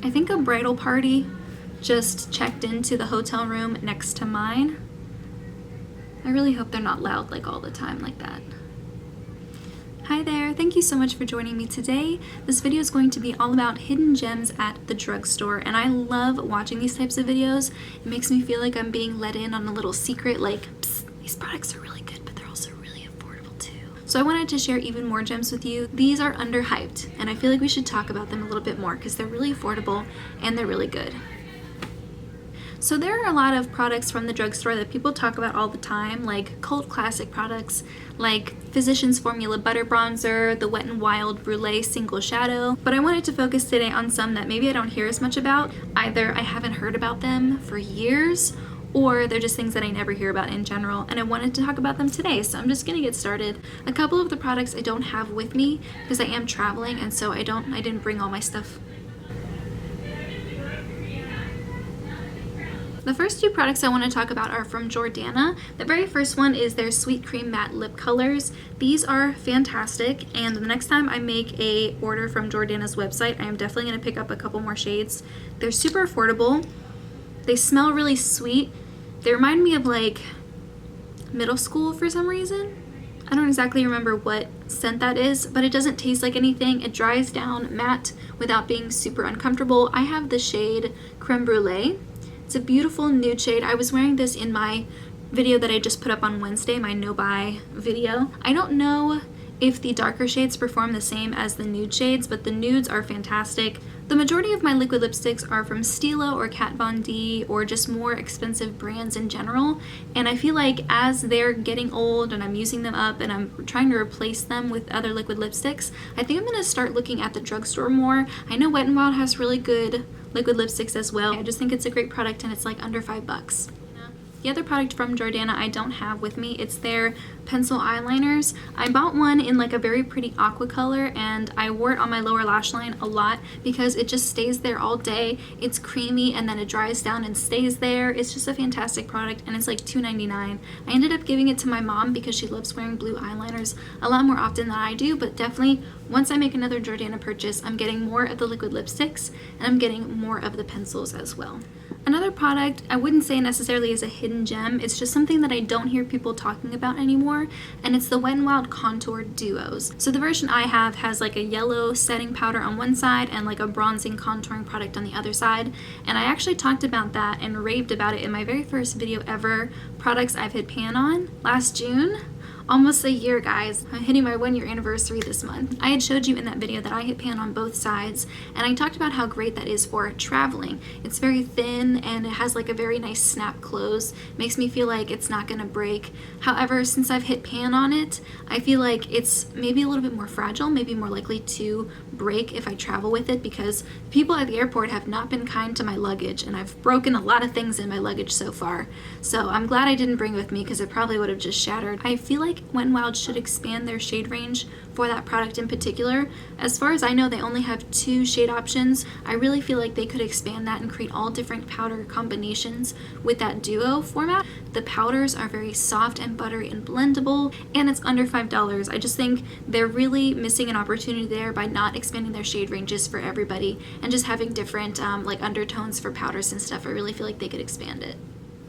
I think a bridal party just checked into the hotel room next to mine. I really hope they're not loud like all the time like that. Hi there, thank you so much for joining me today. This video is going to be all about hidden gems at the drugstore, and I love watching these types of videos. It makes me feel like I'm being let in on a little secret, like, psst, these products are really good, but they're also really affordable too. So I wanted to share even more gems with you. These are underhyped, and I feel like we should talk about them a little bit more because they're really affordable and they're really good. So there are a lot of products from the drugstore that people talk about all the time, like cult classic products like Physicians Formula Butter Bronzer, the Wet n Wild Brûlée Single Shadow, but I wanted to focus today on some that maybe I don't hear as much about. Either I haven't heard about them for years, or they're just things that I never hear about in general, and I wanted to talk about them today, so I'm just gonna get started. A couple of the products I don't have with me because I am traveling, and so I didn't bring all my stuff. The first two products I want to talk about are from Jordana. The very first one is their Sweet Cream Matte Lip Colors. These are fantastic, and the next time I make a order from Jordana's website, I am definitely going to pick up a couple more shades. They're super affordable. They smell really sweet. They remind me of like middle school for some reason. I don't exactly remember what scent that is, but it doesn't taste like anything. It dries down matte without being super uncomfortable. I have the shade Creme Brulee. It's a beautiful nude shade. I was wearing this in my video that I just put up on Wednesday, my no buy video. I don't know if the darker shades perform the same as the nude shades, but the nudes are fantastic. The majority of my liquid lipsticks are from Stila or Kat Von D or just more expensive brands in general, and I feel like as they're getting old and I'm using them up and I'm trying to replace them with other liquid lipsticks, I think I'm going to start looking at the drugstore more. I know Wet n Wild has really good liquid lipsticks as well. I just think it's a great product and it's like under $5. The other product from Jordana I don't have with me, it's their pencil eyeliners. I bought one in like a very pretty aqua color, and I wore it on my lower lash line a lot because it just stays there all day. It's creamy and then it dries down and stays there. It's just a fantastic product, and it's like $2.99. I ended up giving it to my mom because she loves wearing blue eyeliners a lot more often than I do, but definitely once I make another Jordana purchase, I'm getting more of the liquid lipsticks and I'm getting more of the pencils as well. Another product I wouldn't say necessarily is a hidden gem, it's just something that I don't hear people talking about anymore, and it's the Wet n Wild Contour Duos. So the version I have has like a yellow setting powder on one side and like a bronzing contouring product on the other side, and I actually talked about that and raved about it in my very first video ever, Products I've Hit Pan On, last June. Almost a year, guys. I'm hitting my 1 year anniversary this month. I had showed you in that video that I hit pan on both sides, and I talked about how great that is for traveling. It's very thin and it has like a very nice snap close. Makes me feel like it's not gonna break. However, since I've hit pan on it, I feel like it's maybe a little bit more fragile, maybe more likely to break if I travel with it, because people at the airport have not been kind to my luggage, and I've broken a lot of things in my luggage so far. So I'm glad I didn't bring it with me because it probably would have just shattered. I feel like Wet n Wild should expand their shade range for that product in particular. As far as I know, they only have 2 shade options. I really feel like they could expand that and create all different powder combinations with that duo format. The powders are very soft and buttery and blendable, and it's under $5. I just think they're really missing an opportunity there by not expanding their shade ranges for everybody and just having different like undertones for powders and stuff. I really feel like they could expand it.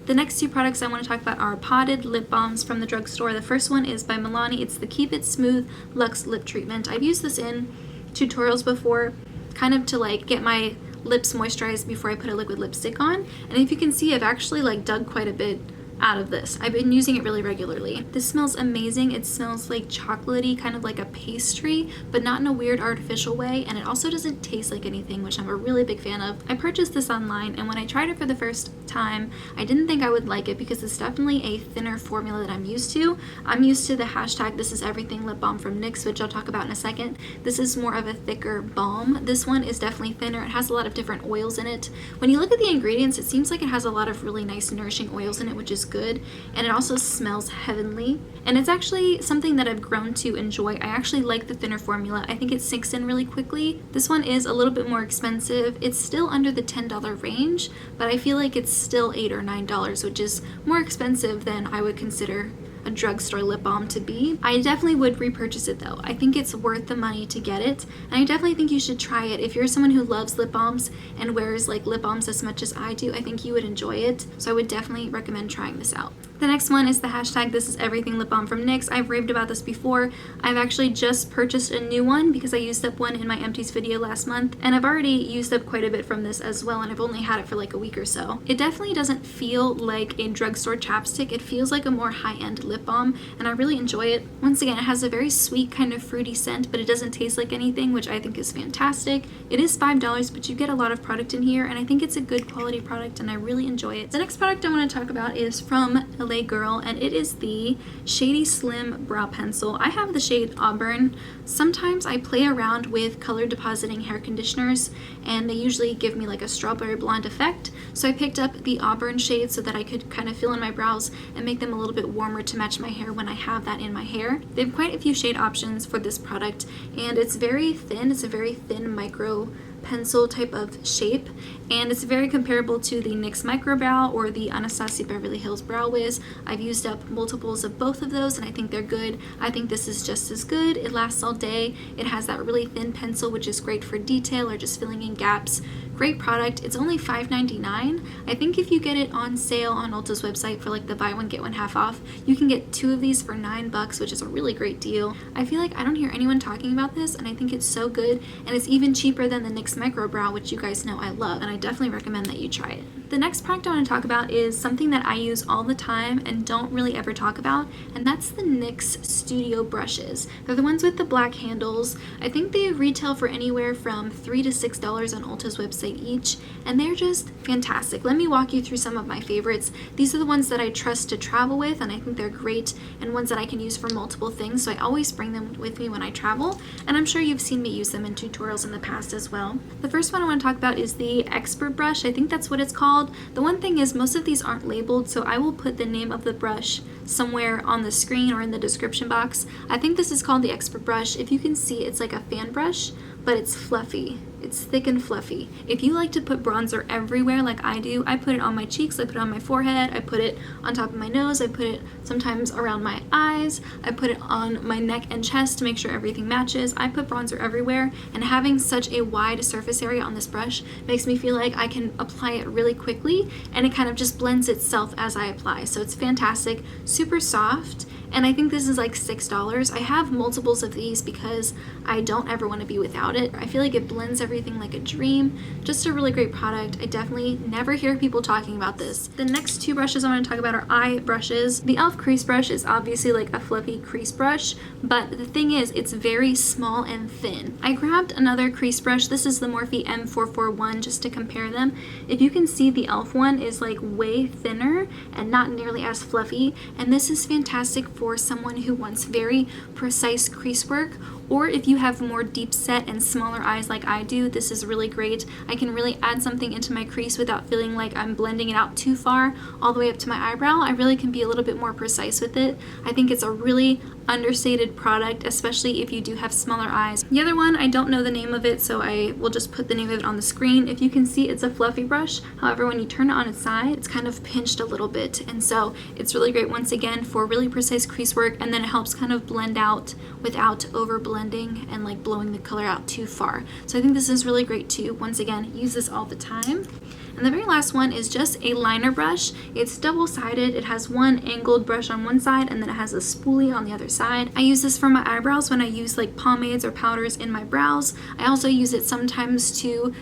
The next two products I want to talk about are potted lip balms from the drugstore. The first one is by Milani. It's the Keep It Smooth Luxe Lip Treatment. I've used this in tutorials before, kind of to like get my lips moisturized before I put a liquid lipstick on. And if you can see, I've actually like dug quite a bit out of this. I've been using it really regularly. This smells amazing. It smells like chocolatey, kind of like a pastry, but not in a weird artificial way, and it also doesn't taste like anything, which I'm a really big fan of. I purchased this online, and when I tried it for the first time, I didn't think I would like it because it's definitely a thinner formula that I'm used to. I'm used to the hashtag This Is Everything lip balm from NYX, which I'll talk about in a second. This is more of a thicker balm. This one is definitely thinner. It has a lot of different oils in it. When you look at the ingredients, it seems like it has a lot of really nice nourishing oils in it, which is good, and it also smells heavenly, and it's actually something that I've grown to enjoy. I actually like the thinner formula. I think it sinks in really quickly. This one is a little bit more expensive. It's still under the $10 range, but I feel like it's still $8 or $9, which is more expensive than I would consider a drugstore lip balm to be. I definitely would repurchase it though. I think it's worth the money to get it, and I definitely think you should try it. If you're someone who loves lip balms and wears like lip balms as much as I do, I think you would enjoy it. So I would definitely recommend trying this out. The next one is the hashtag This Is Everything lip balm from NYX. I've raved about this before. I've actually just purchased a new one because I used up one in my empties video last month, and I've already used up quite a bit from this as well, and I've only had it for like a week or so. It definitely doesn't feel like a drugstore chapstick. It feels like a more high-end lip balm, and I really enjoy it. Once again, it has a very sweet kind of fruity scent, but it doesn't taste like anything, which I think is fantastic. It is $5, but you get a lot of product in here, and I think it's a good quality product, and I really enjoy it. The next product I want to talk about is from LA Girl, and it is the Shady Slim brow pencil. I have the shade Auburn. Sometimes I play around with color depositing hair conditioners, and they usually give me like a strawberry blonde effect, so I picked up the Auburn shade so that I could kind of fill in my brows and make them a little bit warmer to match my hair when I have that in my hair. They have quite a few shade options for this product, and it's very thin. It's a very thin micro pencil type of shape, and it's very comparable to the NYX Micro Brow or the Anastasia Beverly Hills Brow Wiz. I've used up multiples of both of those, and I think they're good. I think this is just as good. It lasts all day. It has that really thin pencil, which is great for detail or just filling in gaps. Great product. It's only $5.99. I think if you get it on sale on Ulta's website for like the buy one get one half off, you can get 2 of these for $9, which is a really great deal. I feel like I don't hear anyone talking about this, and I think it's so good, and it's even cheaper than the NYX Micro Brow, which you guys know I love, and I definitely recommend that you try it. The next product I want to talk about is something that I use all the time and don't really ever talk about, and that's the NYX Studio brushes. They're the ones with the black handles. I think they retail for anywhere from $3 to $6 on Ulta's website each, and they're just fantastic. Let me walk you through some of my favorites. These are the ones that I trust to travel with, and I think they're great, and ones that I can use for multiple things, so I always bring them with me when I travel, and I'm sure you've seen me use them in tutorials in the past as well. The first one I want to talk about is the Expert brush. I think that's what it's called. The one thing is most of these aren't labeled, so I will put the name of the brush somewhere on the screen or in the description box. I think this is called the Expert brush. If you can see, it's like a fan brush, but it's fluffy. It's thick and fluffy. If you like to put bronzer everywhere like I do, I put it on my cheeks, I put it on my forehead, I put it on top of my nose, I put it sometimes around my eyes, I put it on my neck and chest to make sure everything matches. I put bronzer everywhere, and having such a wide surface area on this brush makes me feel like I can apply it really quickly, and it kind of just blends itself as I apply. So it's fantastic, super soft, and I think this is like $6. I have multiples of these because I don't ever want to be without it. I feel like it blends everything like a dream. Just a really great product. I definitely never hear people talking about this. The next 2 brushes I want to talk about are eye brushes. The e.l.f. crease brush is obviously like a fluffy crease brush, but the thing is, it's very small and thin. I grabbed another crease brush. This is the Morphe M441 just to compare them. If you can see, the e.l.f. one is like way thinner and not nearly as fluffy, and this is fantastic for someone who wants very precise crease work, or if you have more deep set and smaller eyes like I do, this is really great. I can really add something into my crease without feeling like I'm blending it out too far all the way up to my eyebrow. I really can be a little bit more precise with it. I think it's a really understated product, especially if you do have smaller eyes. The other one, I don't know the name of it, so I will just put the name of it on the screen. If you can see, it's a fluffy brush. However, when you turn it on its side, it's kind of pinched a little bit, and so it's really great once again for really precise crease work, and then it helps kind of blend out without over blending and like blowing the color out too far. So I think this is really great too. Once again, use this all the time. And the very last one is just a liner brush. It's double-sided. It has one angled brush on one side, and then it has a spoolie on the other side. I use this for my eyebrows when I use like pomades or powders in my brows. I also use it sometimes to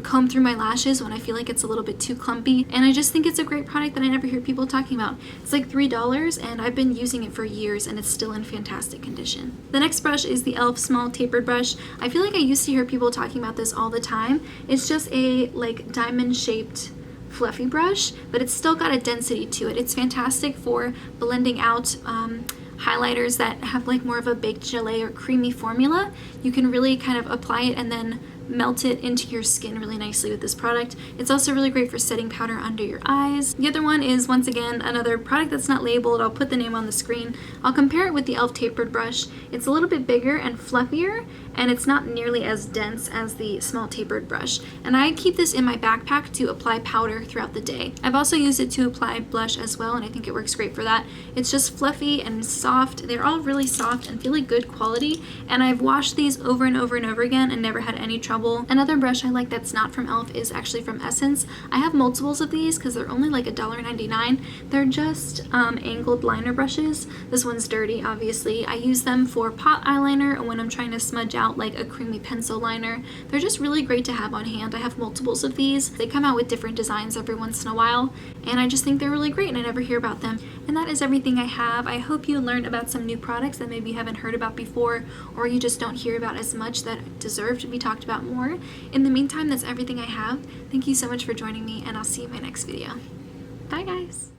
comb through my lashes when I feel like it's a little bit too clumpy, and I just think it's a great product that I never hear people talking about. It's like $3, and I've been using it for years, and it's still in fantastic condition. The next brush is the e.l.f. small tapered brush. I feel like I used to hear people talking about this all the time. It's just a like diamond shaped fluffy brush, but it's still got a density to it. It's fantastic for blending out highlighters that have like more of a baked gelée or creamy formula. You can really kind of apply it and then melt it into your skin really nicely with this product. It's also really great for setting powder under your eyes. The other one is, once again, another product that's not labeled. I'll put the name on the screen. I'll compare it with the e.l.f. tapered brush. It's a little bit bigger and fluffier, and it's not nearly as dense as the small tapered brush. And I keep this in my backpack to apply powder throughout the day. I've also used it to apply blush as well, and I think it works great for that. It's just fluffy and soft. They're all really soft and really good quality, and I've washed these over and over and over again and never had any trouble. Another brush I like that's not from e.l.f. is actually from Essence. I have multiples of these because they're only like $1.99. They're just angled liner brushes. This one's dirty, obviously. I use them for pot eyeliner and when I'm trying to smudge out like a creamy pencil liner. They're just really great to have on hand. I have multiples of these. They come out with different designs every once in a while, and I just think they're really great and I never hear about them. And that is everything I have. I hope you learned about some new products that maybe you haven't heard about before, or you just don't hear about as much that deserve to be talked about more. In the meantime, that's everything I have. Thank you so much for joining me, and I'll see you in my next video. Bye guys!